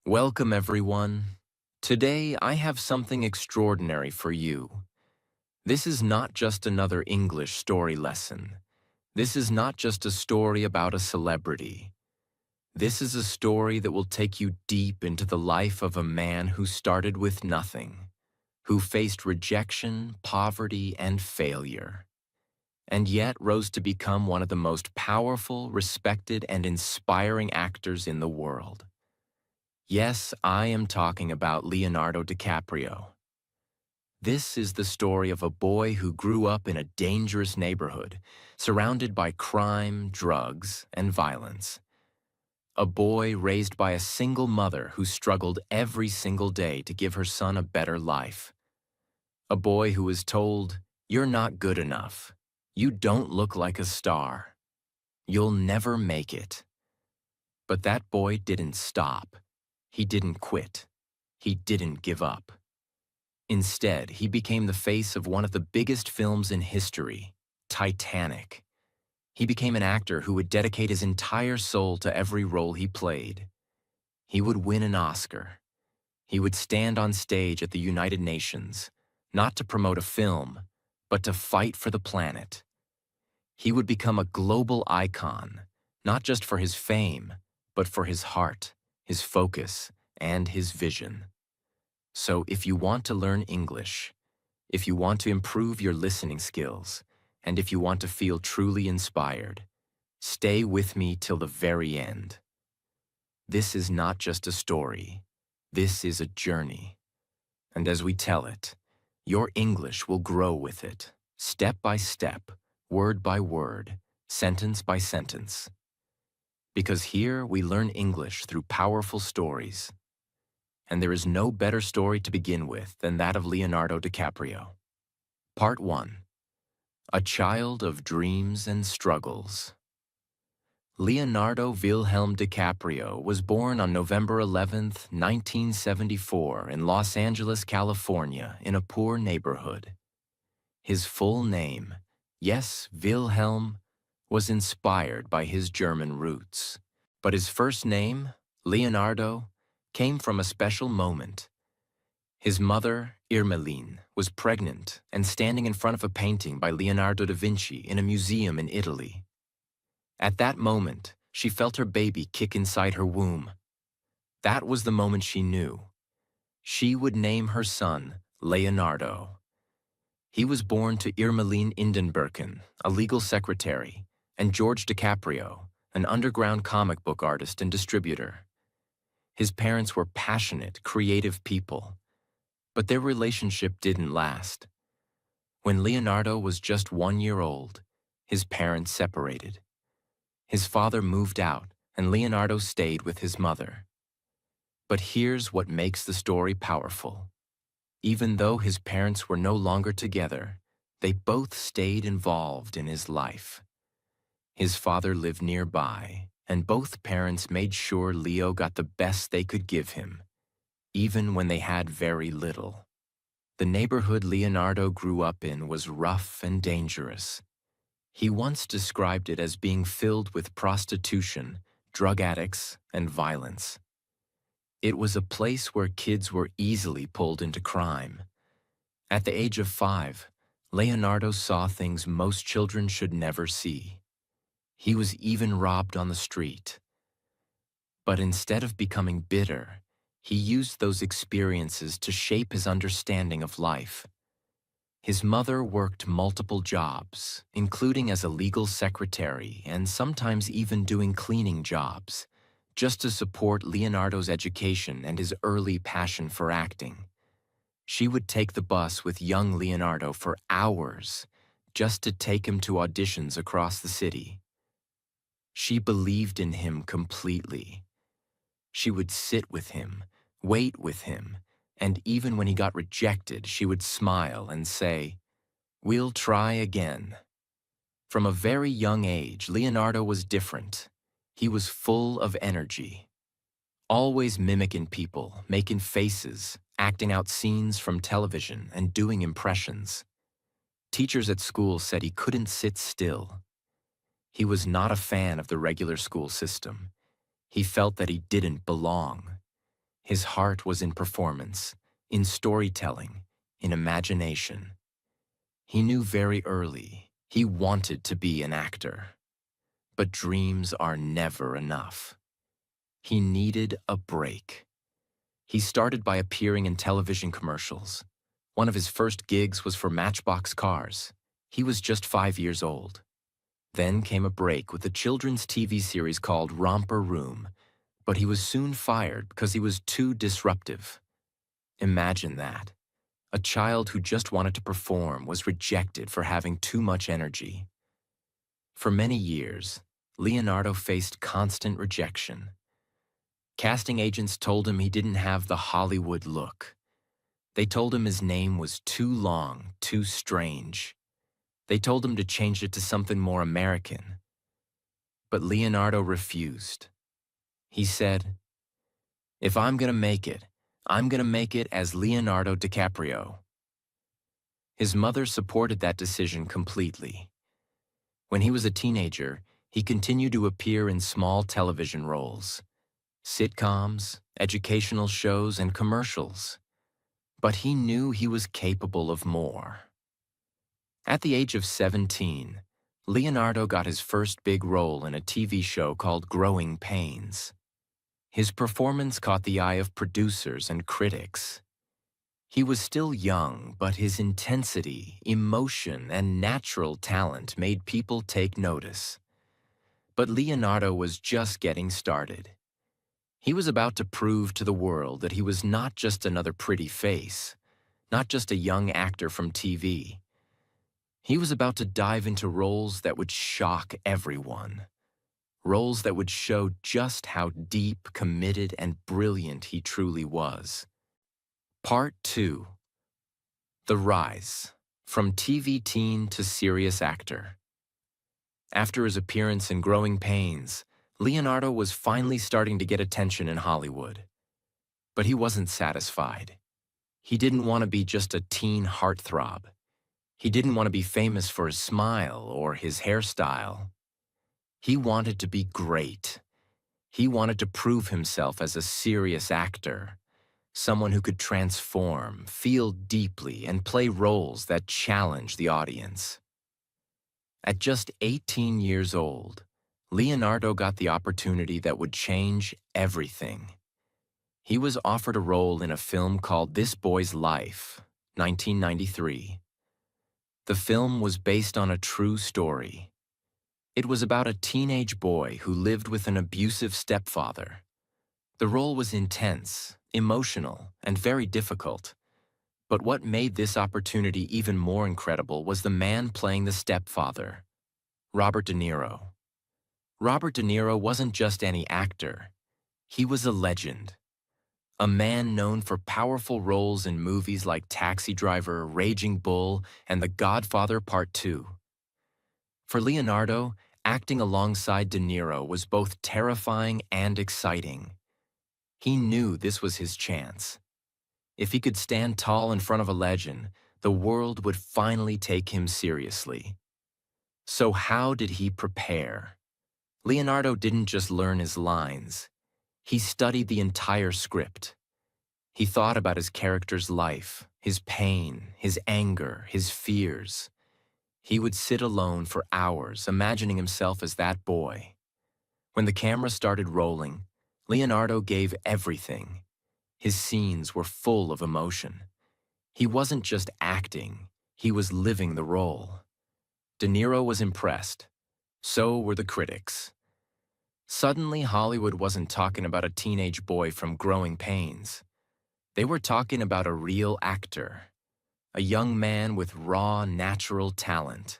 Welcome, everyone. Today, I have something extraordinary for you. This is not just another English story lesson. This is not just a story about a celebrity. This is a story that will take you deep into the life of a man who started with nothing, who faced rejection, poverty, and failure, and yet rose to become one of the most powerful, respected, and inspiring actors in the world. Yes, I am talking about Leonardo DiCaprio. This is the story of a boy who grew up in a dangerous neighborhood, surrounded by crime, drugs, and violence. A boy raised by a single mother who struggled every single day to give her son a better life. A boy who was told, "You're not good enough. You don't look like a star. You'll never make it." But that boy didn't stop. He didn't quit. He didn't give up. Instead, he became the face of one of the biggest films in history, Titanic. He became an actor who would dedicate his entire soul to every role he played. He would win an Oscar. He would stand on stage at the United Nations, not to promote a film, but to fight for the planet. He would become a global icon, not just for his fame, but for his heart, his focus, and his vision. So if you want to learn English, if you want to improve your listening skills, and if you want to feel truly inspired, stay with me till the very end. This is not just a story. This is a journey. And as we tell it, your English will grow with it, step by step, word by word, sentence by sentence. Because here we learn English through powerful stories. And there is no better story to begin with than that of Leonardo DiCaprio. Part 1. A Child of Dreams and Struggles. Leonardo Wilhelm DiCaprio was born on November 11, 1974 in Los Angeles, California, in a poor neighborhood. His full name, yes, Wilhelm, was inspired by his German roots. But his first name, Leonardo, came from a special moment. His mother, Irmelin, was pregnant and standing in front of a painting by Leonardo da Vinci in a museum in Italy. At that moment, she felt her baby kick inside her womb. That was the moment she knew. She would name her son Leonardo. He was born to Irmelin Indenberken, a legal secretary, and George DiCaprio, an underground comic book artist and distributor. His parents were passionate, creative people, but their relationship didn't last. When Leonardo was just 1 year old, his parents separated. His father moved out, and Leonardo stayed with his mother. But here's what makes the story powerful. Even though his parents were no longer together, they both stayed involved in his life. His father lived nearby, and both parents made sure Leo got the best they could give him, even when they had very little. The neighborhood Leonardo grew up in was rough and dangerous. He once described it as being filled with prostitution, drug addicts, and violence. It was a place where kids were easily pulled into crime. At the age of 5, Leonardo saw things most children should never see. He was even robbed on the street. But instead of becoming bitter, he used those experiences to shape his understanding of life. His mother worked multiple jobs, including as a legal secretary and sometimes even doing cleaning jobs, just to support Leonardo's education and his early passion for acting. She would take the bus with young Leonardo for hours just to take him to auditions across the city. She believed in him completely. She would sit with him, wait with him, and even when he got rejected, she would smile and say, "We'll try again." From a very young age, Leonardo was different. He was full of energy, always mimicking people, making faces, acting out scenes from television, and doing impressions. Teachers at school said he couldn't sit still. He was not a fan of the regular school system. He felt that he didn't belong. His heart was in performance, in storytelling, in imagination. He knew very early he wanted to be an actor. But dreams are never enough. He needed a break. He started by appearing in television commercials. One of his first gigs was for Matchbox cars. He was just 5 years old. Then came a break with a children's TV series called Romper Room, but he was soon fired because he was too disruptive. Imagine that. A child who just wanted to perform was rejected for having too much energy. For many years, Leonardo faced constant rejection. Casting agents told him he didn't have the Hollywood look. They told him his name was too long, too strange. They told him to change it to something more American. But Leonardo refused. He said, "If I'm gonna make it, I'm gonna make it as Leonardo DiCaprio." His mother supported that decision completely. When he was a teenager, he continued to appear in small television roles, sitcoms, educational shows, and commercials. But he knew he was capable of more. At the age of 17, Leonardo got his first big role in a TV show called Growing Pains. His performance caught the eye of producers and critics. He was still young, but his intensity, emotion, and natural talent made people take notice. But Leonardo was just getting started. He was about to prove to the world that he was not just another pretty face, not just a young actor from TV. He was about to dive into roles that would shock everyone. Roles that would show just how deep, committed, and brilliant he truly was. Part 2. The Rise, from TV teen to serious actor. After his appearance in Growing Pains, Leonardo was finally starting to get attention in Hollywood. But he wasn't satisfied. He didn't want to be just a teen heartthrob. He didn't want to be famous for his smile or his hairstyle. He wanted to be great. He wanted to prove himself as a serious actor, someone who could transform, feel deeply, and play roles that challenge the audience. At just 18 years old, Leonardo got the opportunity that would change everything. He was offered a role in a film called This Boy's Life, 1993. The film was based on a true story. It was about a teenage boy who lived with an abusive stepfather. The role was intense, emotional, and very difficult. But what made this opportunity even more incredible was the man playing the stepfather, Robert De Niro. Robert De Niro wasn't just any actor. He was a legend. A man known for powerful roles in movies like Taxi Driver, Raging Bull, and The Godfather Part 2. For Leonardo, acting alongside De Niro was both terrifying and exciting. He knew this was his chance. If he could stand tall in front of a legend, the world would finally take him seriously. So how did he prepare? Leonardo didn't just learn his lines. He studied the entire script. He thought about his character's life, his pain, his anger, his fears. He would sit alone for hours, imagining himself as that boy. When the camera started rolling, Leonardo gave everything. His scenes were full of emotion. He wasn't just acting, he was living the role. De Niro was impressed. So were the critics. Suddenly, Hollywood wasn't talking about a teenage boy from Growing Pains. They were talking about a real actor, a young man with raw, natural talent,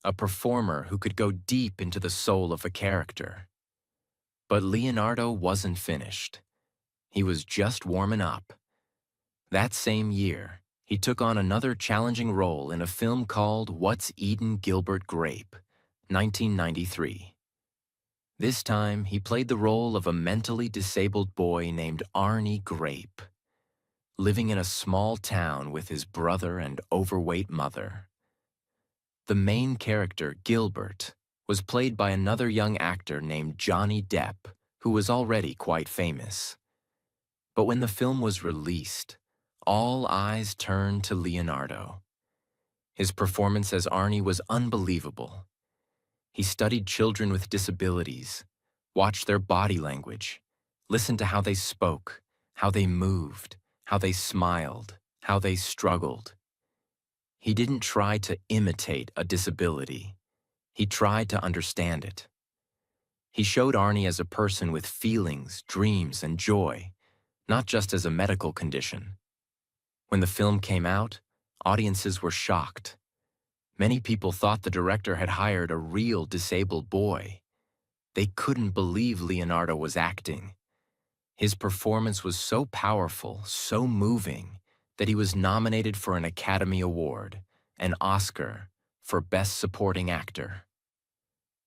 a performer who could go deep into the soul of a character. But Leonardo wasn't finished. He was just warming up. That same year, he took on another challenging role in a film called What's Eatin' Gilbert Grape, 1993. This time, he played the role of a mentally disabled boy named Arnie Grape, living in a small town with his brother and overweight mother. The main character, Gilbert, was played by another young actor named Johnny Depp, who was already quite famous. But when the film was released, all eyes turned to Leonardo. His performance as Arnie was unbelievable. He studied children with disabilities, watched their body language, listened to how they spoke, how they moved, how they smiled, how they struggled. He didn't try to imitate a disability. He tried to understand it. He showed Arnie as a person with feelings, dreams, and joy, not just as a medical condition. When the film came out, audiences were shocked. Many people thought the director had hired a real disabled boy. They couldn't believe Leonardo was acting. His performance was so powerful, so moving, that he was nominated for an Academy Award, an Oscar, for Best Supporting Actor.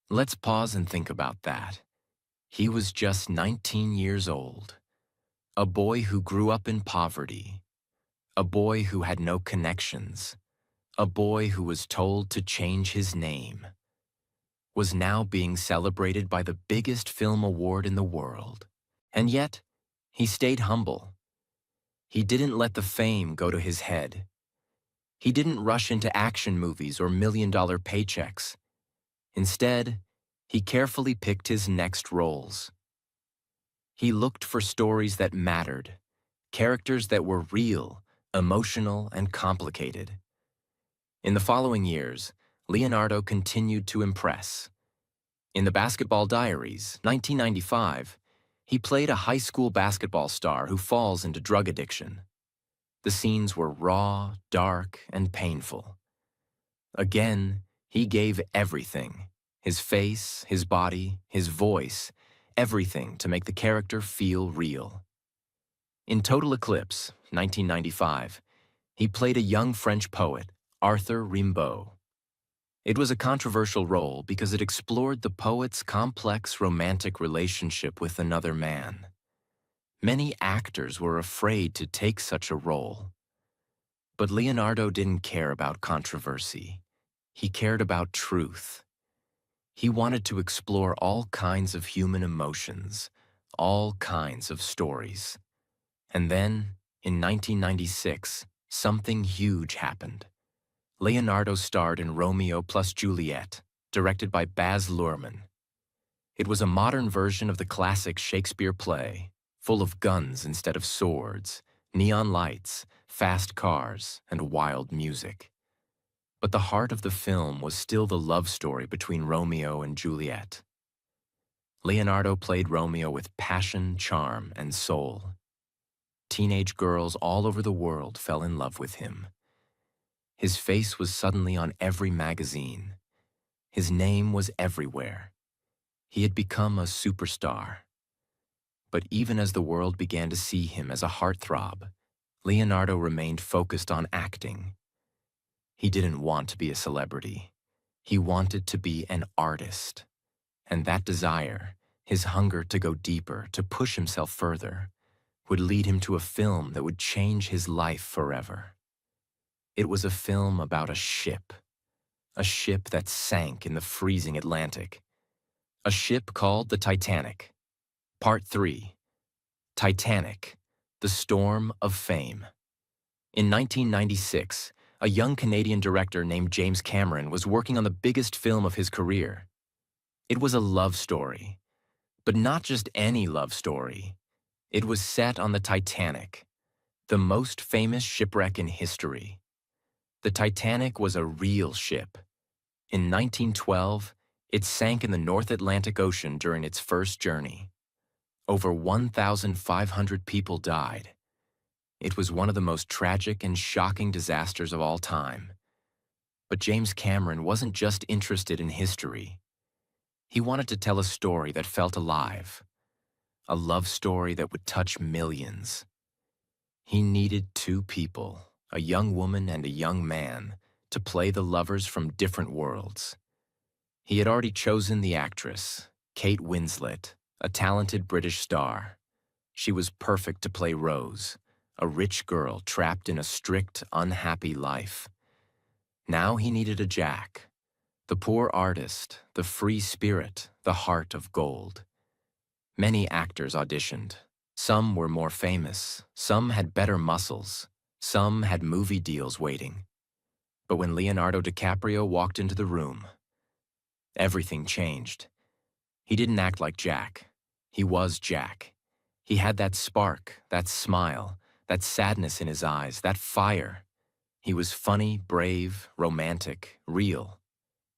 Let's pause and think about that. He was just 19 years old, a boy who grew up in poverty, a boy who had no connections, a boy who was told to change his name, was now being celebrated by the biggest film award in the world. And yet, he stayed humble. He didn't let the fame go to his head. He didn't rush into action movies or million-dollar paychecks. Instead, he carefully picked his next roles. He looked for stories that mattered, characters that were real, emotional, and complicated. In the following years, Leonardo continued to impress. In The Basketball Diaries, 1995, he played a high school basketball star who falls into drug addiction. The scenes were raw, dark, and painful. Again, he gave everything: his face, his body, his voice, everything to make the character feel real. In Total Eclipse, 1995, he played a young French poet, Arthur Rimbaud. It was a controversial role because it explored the poet's complex romantic relationship with another man. Many actors were afraid to take such a role. But Leonardo didn't care about controversy. He cared about truth. He wanted to explore all kinds of human emotions, all kinds of stories. And then, in 1996, something huge happened. Leonardo starred in Romeo plus Juliet, directed by Baz Luhrmann. It was a modern version of the classic Shakespeare play, full of guns instead of swords, neon lights, fast cars, and wild music. But the heart of the film was still the love story between Romeo and Juliet. Leonardo played Romeo with passion, charm, and soul. Teenage girls all over the world fell in love with him. His face was suddenly on every magazine. His name was everywhere. He had become a superstar. But even as the world began to see him as a heartthrob, Leonardo remained focused on acting. He didn't want to be a celebrity. He wanted to be an artist. And that desire, his hunger to go deeper, to push himself further, would lead him to a film that would change his life forever. It was a film about a ship that sank in the freezing Atlantic. A ship called the Titanic. Part 3. Titanic, The Storm of Fame. In 1996, a young Canadian director named James Cameron was working on the biggest film of his career. It was a love story, but not just any love story. It was set on the Titanic, the most famous shipwreck in history. The Titanic was a real ship. In 1912, it sank in the North Atlantic Ocean during its first journey. Over 1,500 people died. It was one of the most tragic and shocking disasters of all time. But James Cameron wasn't just interested in history. He wanted to tell a story that felt alive, a love story that would touch millions. He needed two people, a young woman and a young man, to play the lovers from different worlds. He had already chosen the actress, Kate Winslet, a talented British star. She was perfect to play Rose, a rich girl trapped in a strict, unhappy life. Now he needed a Jack, the poor artist, the free spirit, the heart of gold. Many actors auditioned, Some were more famous, some had better muscles, some had movie deals waiting. But when Leonardo DiCaprio walked into the room, everything changed. He didn't act like Jack. He was Jack. He had that spark, that smile, that sadness in his eyes, that fire. He was funny, brave, romantic, real.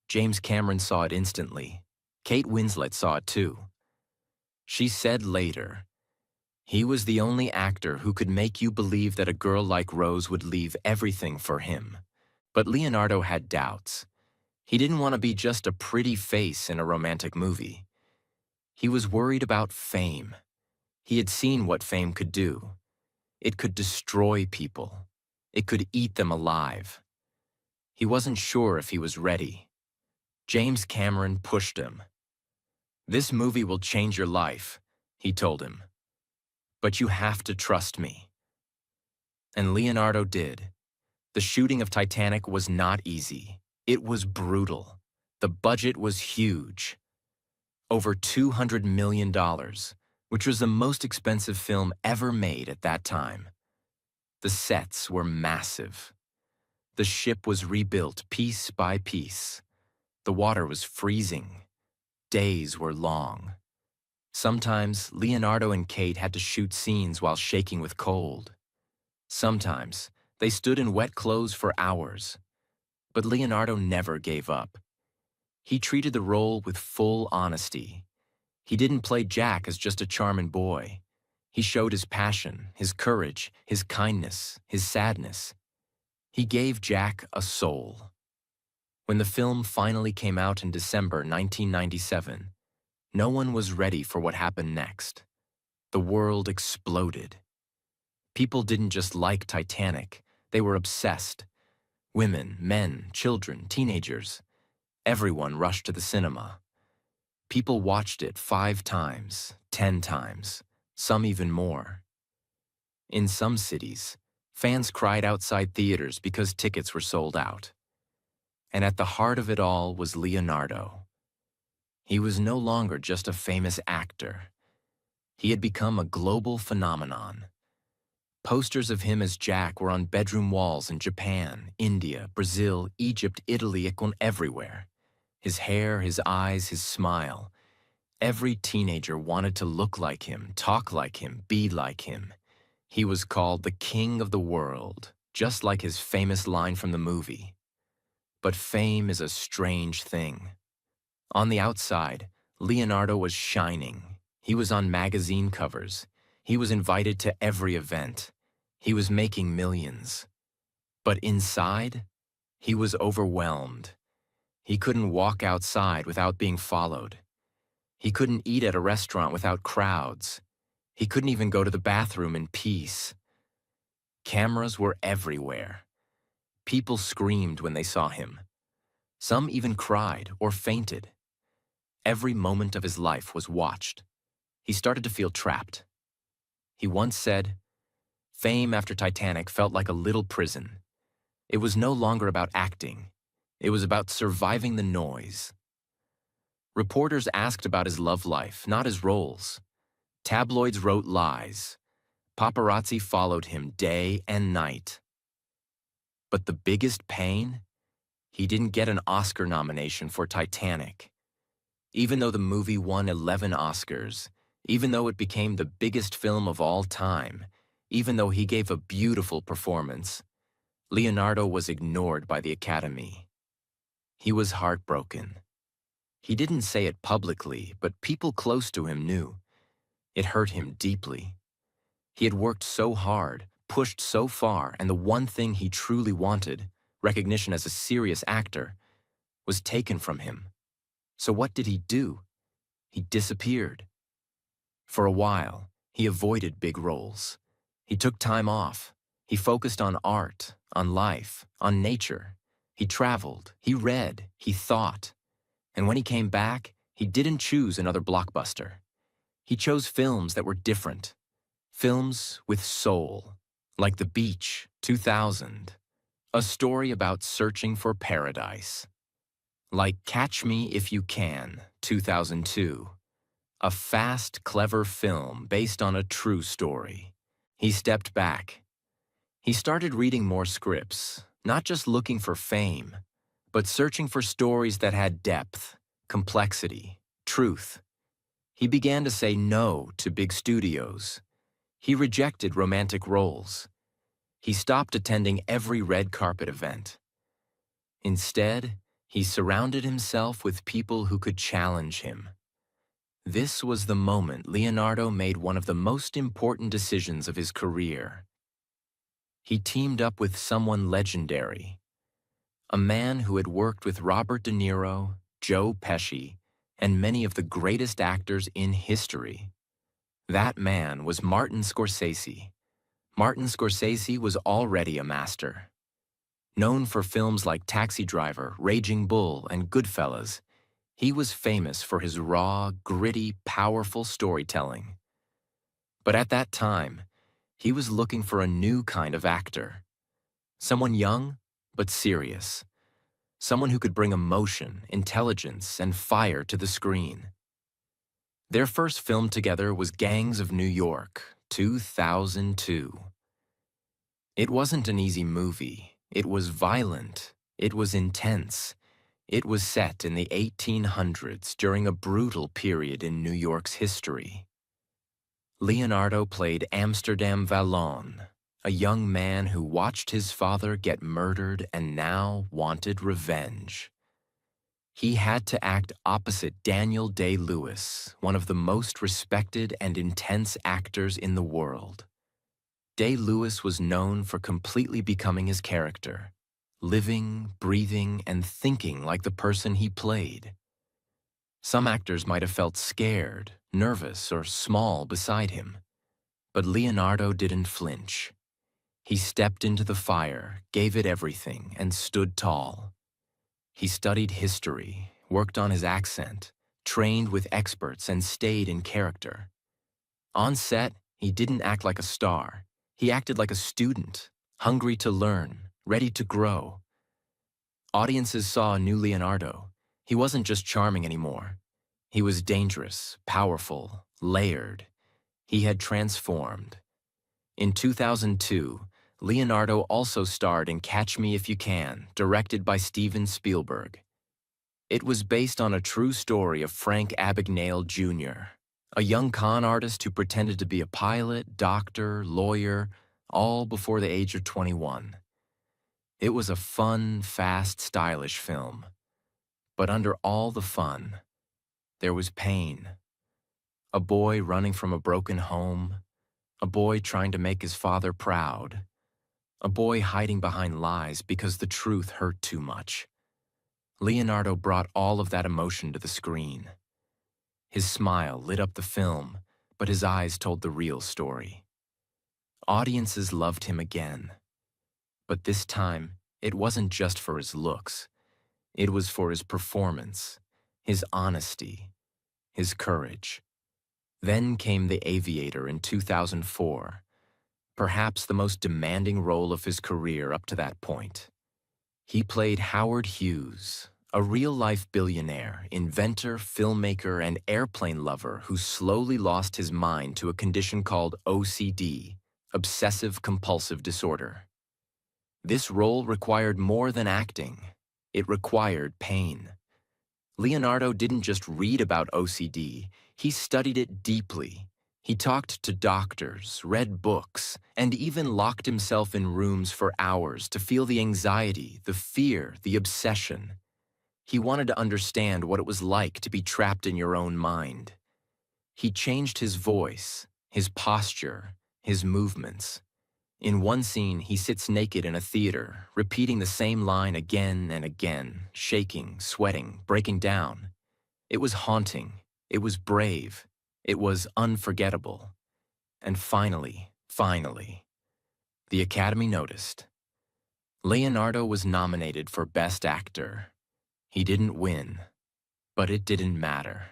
James Cameron saw it instantly. Kate Winslet saw it too. She said later, "He was the only actor who could make you believe that a girl like Rose would leave everything for him." But Leonardo had doubts. He didn't want to be just a pretty face in a romantic movie. He was worried about fame. He had seen what fame could do. It could destroy people. It could eat them alive. He wasn't sure if he was ready. James Cameron pushed him. "This movie will change your life," he told him. "But you have to trust me." And Leonardo did. The shooting of Titanic was not easy. It was brutal. The budget was huge. Over $200 million, which was the most expensive film ever made at that time. The sets were massive. The ship was rebuilt piece by piece. The water was freezing. Days were long. Sometimes Leonardo and Kate had to shoot scenes while shaking with cold. Sometimes they stood in wet clothes for hours. But Leonardo never gave up. He treated the role with full honesty. He didn't play Jack as just a charming boy. He showed his passion, his courage, his kindness, his sadness. He gave Jack a soul. When the film finally came out in December 1997, no one was ready for what happened next. The world exploded. People didn't just like Titanic, they were obsessed. Women, men, children, teenagers. Everyone rushed to the cinema. People watched it 5 times, 10 times, some even more. In some cities, fans cried outside theaters because tickets were sold out. And at the heart of it all was Leonardo. He was no longer just a famous actor. He had become a global phenomenon. Posters of him as Jack were on bedroom walls in Japan, India, Brazil, Egypt, Italy, everywhere. His hair, his eyes, his smile. Every teenager wanted to look like him, talk like him, be like him. He was called the King of the World, just like his famous line from the movie. But fame is a strange thing. On the outside, Leonardo was shining. He was on magazine covers. He was invited to every event. He was making millions. But inside, he was overwhelmed. He couldn't walk outside without being followed. He couldn't eat at a restaurant without crowds. He couldn't even go to the bathroom in peace. Cameras were everywhere. People screamed when they saw him. Some even cried or fainted. Every moment of his life was watched. He started to feel trapped. He once said, "Fame after Titanic felt like a little prison. It was no longer about acting. It was about surviving the noise." Reporters asked about his love life, not his roles. Tabloids wrote lies. Paparazzi followed him day and night. But the biggest pain? He didn't get an Oscar nomination for Titanic. Even though the movie won 11 Oscars, even though it became the biggest film of all time, even though he gave a beautiful performance, Leonardo was ignored by the Academy. He was heartbroken. He didn't say it publicly, but people close to him knew. It hurt him deeply. He had worked so hard, pushed so far, and the one thing he truly wanted, recognition as a serious actor, was taken from him. So what did he do? He disappeared. For a while, he avoided big roles. He took time off. He focused on art, on life, on nature. He traveled, he read, he thought. And when he came back, he didn't choose another blockbuster. He chose films that were different. Films with soul, like The Beach, 2000. A story about searching for paradise. Like Catch Me If You Can, 2002. A fast, clever film based on a true story. He stepped back. He started reading more scripts, not just looking for fame, but searching for stories that had depth, complexity, truth. He began to say no to big studios. He rejected romantic roles. He stopped attending every red carpet event. Instead, he surrounded himself with people who could challenge him. This was the moment Leonardo made one of the most important decisions of his career. He teamed up with someone legendary, a man who had worked with Robert De Niro, Joe Pesci, and many of the greatest actors in history. That man was Martin Scorsese. Martin Scorsese was already a master. Known for films like Taxi Driver, Raging Bull, and Goodfellas, he was famous for his raw, gritty, powerful storytelling. But at that time, he was looking for a new kind of actor. Someone young, but serious. Someone who could bring emotion, intelligence, and fire to the screen. Their first film together was Gangs of New York, 2002. It wasn't an easy movie. It was violent. It was intense. It was set in the 1800s during a brutal period in New York's history. Leonardo played Amsterdam Vallon, a young man who watched his father get murdered and now wanted revenge. He had to act opposite Daniel Day-Lewis, one of the most respected and intense actors in the world. Day-Lewis was known for completely becoming his character, living, breathing, and thinking like the person he played. Some actors might have felt scared, nervous, or small beside him. But Leonardo didn't flinch. He stepped into the fire, gave it everything, and stood tall. He studied history, worked on his accent, trained with experts, and stayed in character. On set, he didn't act like a star. He acted like a student, hungry to learn, ready to grow. Audiences saw a new Leonardo. He wasn't just charming anymore. He was dangerous, powerful, layered. He had transformed. In 2002, Leonardo also starred in Catch Me If You Can, directed by Steven Spielberg. It was based on a true story of Frank Abagnale Jr., a young con artist who pretended to be a pilot, doctor, lawyer, all before the age of 21. It was a fun, fast, stylish film. But under all the fun, there was pain. A boy running from a broken home, a boy trying to make his father proud, a boy hiding behind lies because the truth hurt too much. Leonardo brought all of that emotion to the screen. His smile lit up the film, but his eyes told the real story. Audiences loved him again. But this time, it wasn't just for his looks. It was for his performance, his honesty, his courage. Then came The Aviator in 2004, perhaps the most demanding role of his career up to that point. He played Howard Hughes, a real-life billionaire, inventor, filmmaker, and airplane lover who slowly lost his mind to a condition called OCD, obsessive-compulsive disorder. This role required more than acting. It required pain. Leonardo didn't just read about OCD, he studied it deeply. He talked to doctors, read books, and even locked himself in rooms for hours to feel the anxiety, the fear, the obsession. He wanted to understand what it was like to be trapped in your own mind. He changed his voice, his posture, his movements. In one scene, he sits naked in a theater, repeating the same line again and again, shaking, sweating, breaking down. It was haunting. It was brave. It was unforgettable. And finally, the Academy noticed. Leonardo was nominated for Best Actor. He didn't win, but it didn't matter.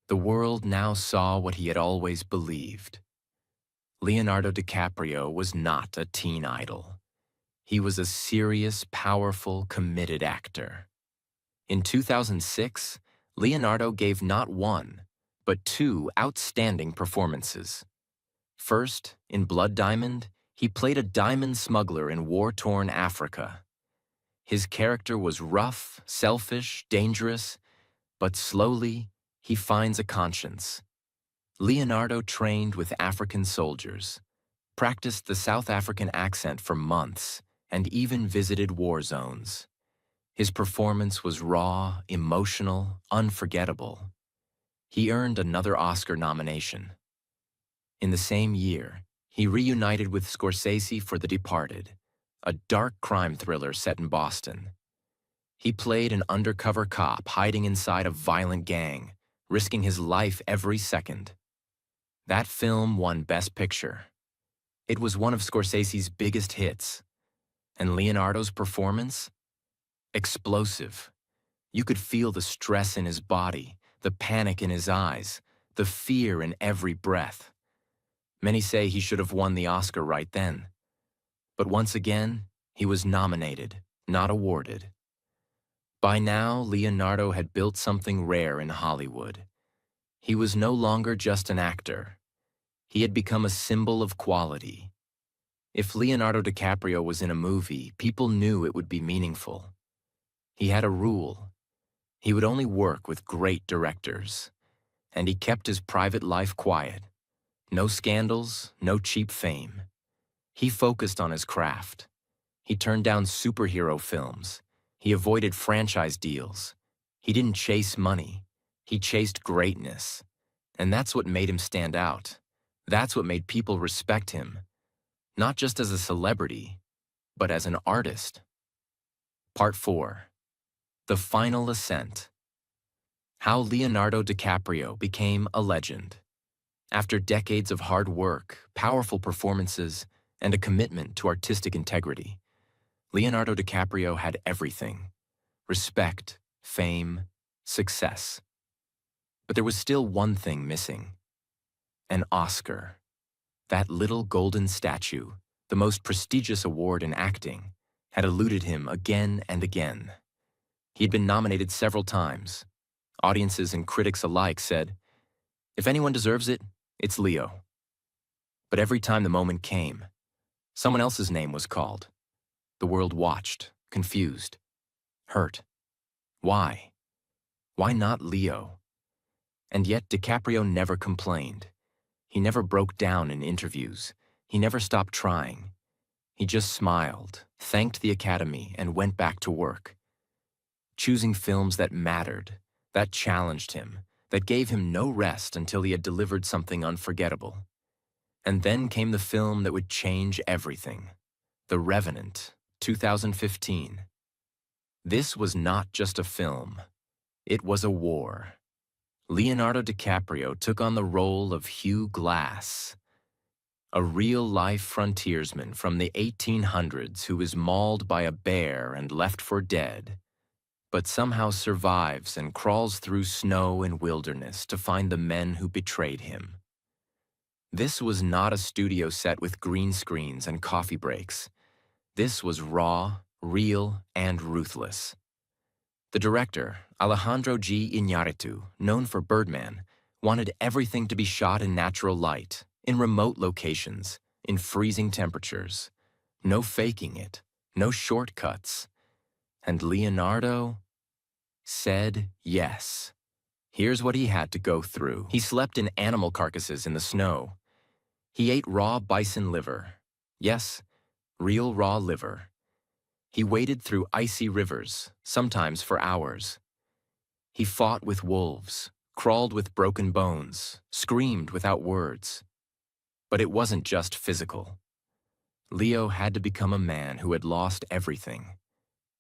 The world now saw what he had always believed. Leonardo DiCaprio was not a teen idol. He was a serious, powerful, committed actor. In 2006, Leonardo gave not one, but two outstanding performances. First, in Blood Diamond, he played a diamond smuggler in war-torn Africa. His character was rough, selfish, dangerous, but slowly, he finds a conscience. Leonardo trained with African soldiers, practiced the South African accent for months, and even visited war zones. His performance was raw, emotional, unforgettable. He earned another Oscar nomination. In the same year, he reunited with Scorsese for The Departed, a dark crime thriller set in Boston. He played an undercover cop hiding inside a violent gang, risking his life every second. That film won Best Picture. It was one of Scorsese's biggest hits. And Leonardo's performance? Explosive. You could feel the stress in his body, the panic in his eyes, the fear in every breath. Many say he should have won the Oscar right then. But once again, he was nominated, not awarded. By now, Leonardo had built something rare in Hollywood. He was no longer just an actor. He had become a symbol of quality. If Leonardo DiCaprio was in a movie, people knew it would be meaningful. He had a rule. He would only work with great directors. And he kept his private life quiet. No scandals, no cheap fame. He focused on his craft. He turned down superhero films. He avoided franchise deals. He didn't chase money. He chased greatness. And that's what made him stand out. That's what made people respect him. Not just as a celebrity, but as an artist. Part 4. The Final Ascent. How Leonardo DiCaprio became a legend. After decades of hard work, powerful performances, and a commitment to artistic integrity, Leonardo DiCaprio had everything: respect, fame, success. But there was still one thing missing: an Oscar. That little golden statue, the most prestigious award in acting, had eluded him again and again. He had been nominated several times. Audiences and critics alike said, "If anyone deserves it, it's Leo." But every time the moment came, someone else's name was called. The world watched, confused, hurt. Why? Why not Leo? And yet DiCaprio never complained. He never broke down in interviews. He never stopped trying. He just smiled, thanked the Academy, and went back to work. Choosing films that mattered, that challenged him, that gave him no rest until he had delivered something unforgettable. And then came the film that would change everything: The Revenant, 2015. This was not just a film. It was a war. Leonardo DiCaprio took on the role of Hugh Glass, a real-life frontiersman from the 1800s who is mauled by a bear and left for dead, but somehow survives and crawls through snow and wilderness to find the men who betrayed him. This was not a studio set with green screens and coffee breaks. This was raw, real, and ruthless. The director, Alejandro G. Iñárritu, known for Birdman, wanted everything to be shot in natural light, in remote locations, in freezing temperatures. No faking it, no shortcuts. And Leonardo said yes. Here's what he had to go through. He slept in animal carcasses in the snow. He ate raw bison liver. Yes, real raw liver. He waded through icy rivers, sometimes for hours. He fought with wolves, crawled with broken bones, screamed without words. But it wasn't just physical. Leo had to become a man who had lost everything: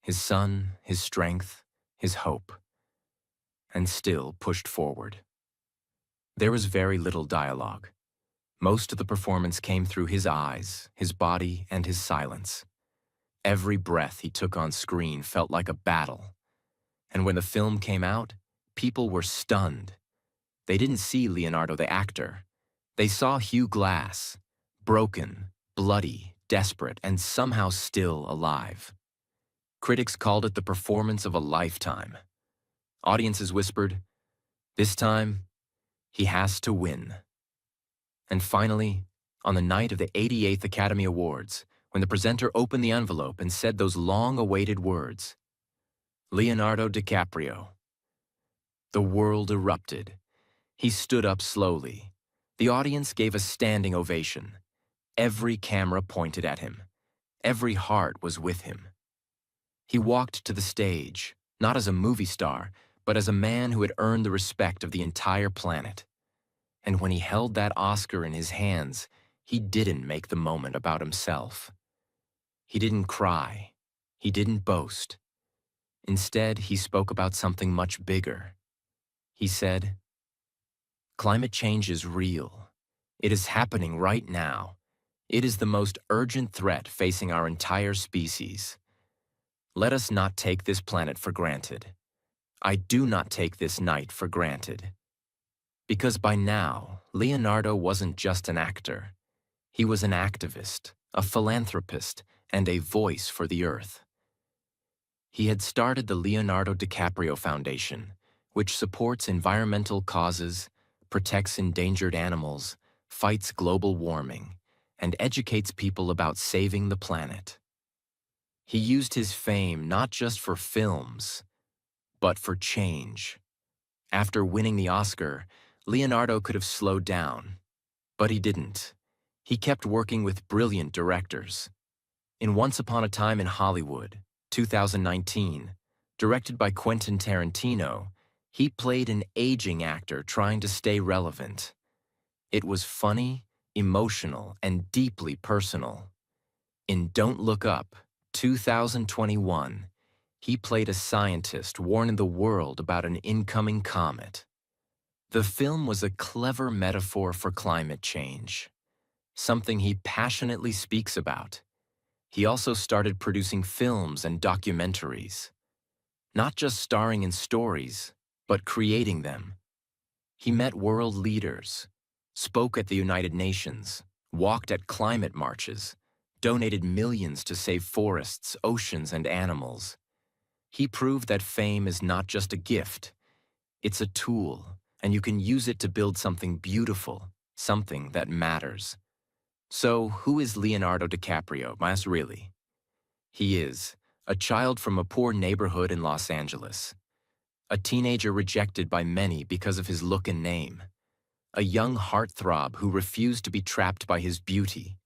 his son, his strength, his hope, and still pushed forward. There was very little dialogue. Most of the performance came through his eyes, his body, and his silence. Every breath he took on screen felt like a battle. And when the film came out, people were stunned. They didn't see Leonardo the actor. They saw Hugh Glass, broken, bloody, desperate, and somehow still alive. Critics called it the performance of a lifetime. Audiences whispered, "This time, He has to win. And finally, on the night of the 88th Academy Awards, when the presenter opened the envelope and said those long-awaited words, Leonardo DiCaprio, the world erupted. He stood up slowly. The audience gave a standing ovation. Every camera pointed at him. Every heart was with him. He walked to the stage, not as a movie star, but as a man who had earned the respect of the entire planet. And when he held that Oscar in his hands, he didn't make the moment about himself. He didn't cry. He didn't boast. Instead, he spoke about something much bigger. He said, "Climate change is real. It is happening right now. It is the most urgent threat facing our entire species. Let us not take this planet for granted. I do not take this night for granted." Because by now, Leonardo wasn't just an actor. He was an activist, a philanthropist, and a voice for the earth. He had started the Leonardo DiCaprio Foundation, which supports environmental causes, protects endangered animals, fights global warming, and educates people about saving the planet. He used his fame not just for films, but for change. After winning the Oscar, Leonardo could have slowed down, but he didn't. He kept working with brilliant directors. In Once Upon a Time in Hollywood, 2019, directed by Quentin Tarantino, he played an aging actor trying to stay relevant. It was funny, emotional, and deeply personal. In Don't Look Up, 2021, he played a scientist warning the world about an incoming comet. The film was a clever metaphor for climate change, something he passionately speaks about. He also started producing films and documentaries, not just starring in stories, but creating them. He met world leaders, spoke at the United Nations, walked at climate marches, donated millions to save forests, oceans, and animals. He proved that fame is not just a gift, it's a tool, and you can use it to build something beautiful, something that matters. So, who is Leonardo DiCaprio? Mas really? He is a child from a poor neighborhood in Los Angeles, a teenager rejected by many because of his look and name, a young heartthrob who refused to be trapped by his beauty,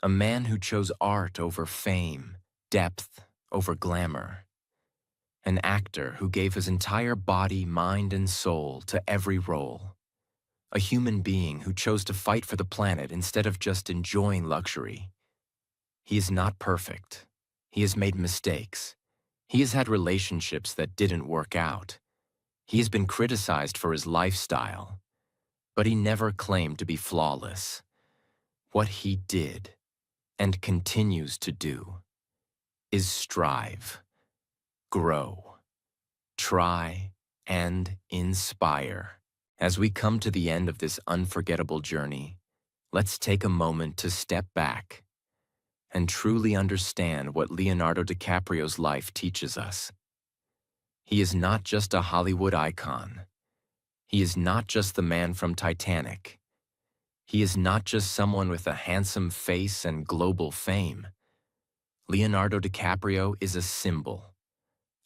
a man who chose art over fame, depth over glamour, an actor who gave his entire body, mind, and soul to every role, a human being who chose to fight for the planet instead of just enjoying luxury. He is not perfect. He has made mistakes. He has had relationships that didn't work out. He has been criticized for his lifestyle, but he never claimed to be flawless. What he did, and continues to do, is strive, grow, try, and inspire. As we come to the end of this unforgettable journey, let's take a moment to step back and truly understand what Leonardo DiCaprio's life teaches us. He is not just a Hollywood icon. He is not just the man from Titanic. He is not just someone with a handsome face and global fame. Leonardo DiCaprio is a symbol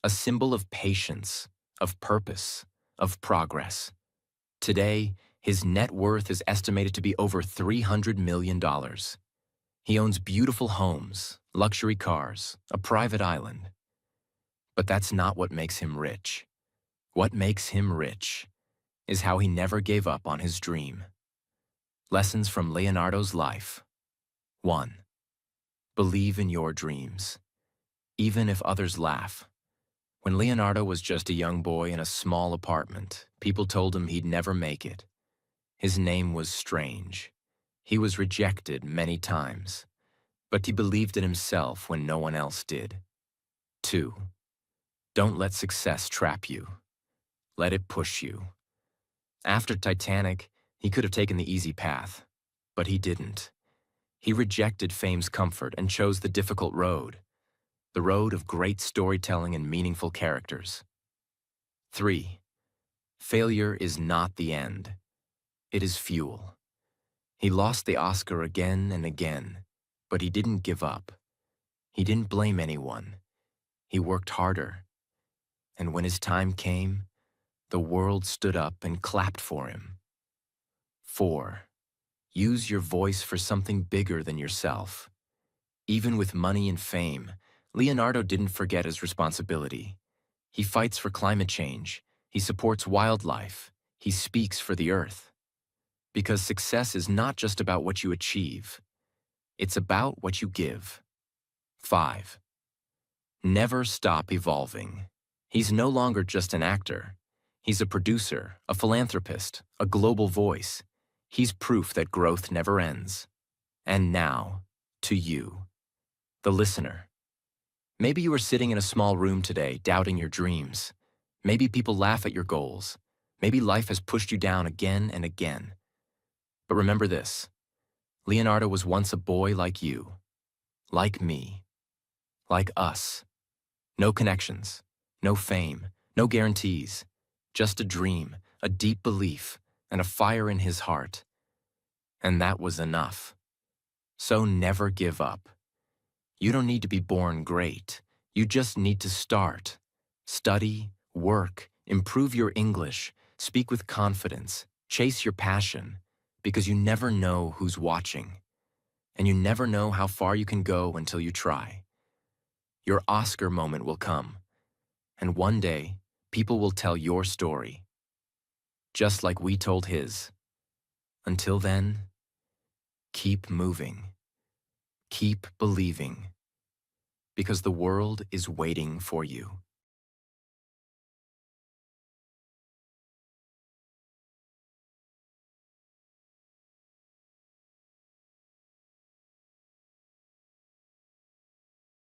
of patience, of purpose, of progress. Today, his net worth is estimated to be over $300 million. He owns beautiful homes, luxury cars, a private island. But that's not what makes him rich. What makes him rich is how he never gave up on his dream. Lessons from Leonardo's life. 1. Believe in your dreams, even if others laugh. When Leonardo was just a young boy in a small apartment, people told him he'd never make it. His name was strange. He was rejected many times, but he believed in himself when no one else did. 2. Don't let success trap you. Let it push you. After Titanic, he could have taken the easy path, but he didn't. He rejected fame's comfort and chose the difficult road, the road of great storytelling and meaningful characters. 3. Failure is not the end. It is fuel. He lost the Oscar again and again, but he didn't give up. He didn't blame anyone. He worked harder. And when his time came, the world stood up and clapped for him. 4. Use your voice for something bigger than yourself. Even with money and fame, Leonardo didn't forget his responsibility. He fights for climate change. He supports wildlife. He speaks for the earth. Because success is not just about what you achieve. It's about what you give. 5. Never stop evolving. He's no longer just an actor. He's a producer, a philanthropist, a global voice. He's proof that growth never ends. And now, to you, the listener. Maybe you are sitting in a small room today, doubting your dreams. Maybe people laugh at your goals. Maybe life has pushed you down again and again. But remember this, Leonardo was once a boy like you, like me, like us. No connections, no fame, no guarantees. Just a dream, a deep belief, and a fire in his heart. And that was enough. So never give up. You don't need to be born great. You just need to start. Study, work, improve your English, speak with confidence, chase your passion, because you never know who's watching. And you never know how far you can go until you try. Your Oscar moment will come. And one day, people will tell your story. Just like we told his. Until then, keep moving. Keep believing. Because the world is waiting for you.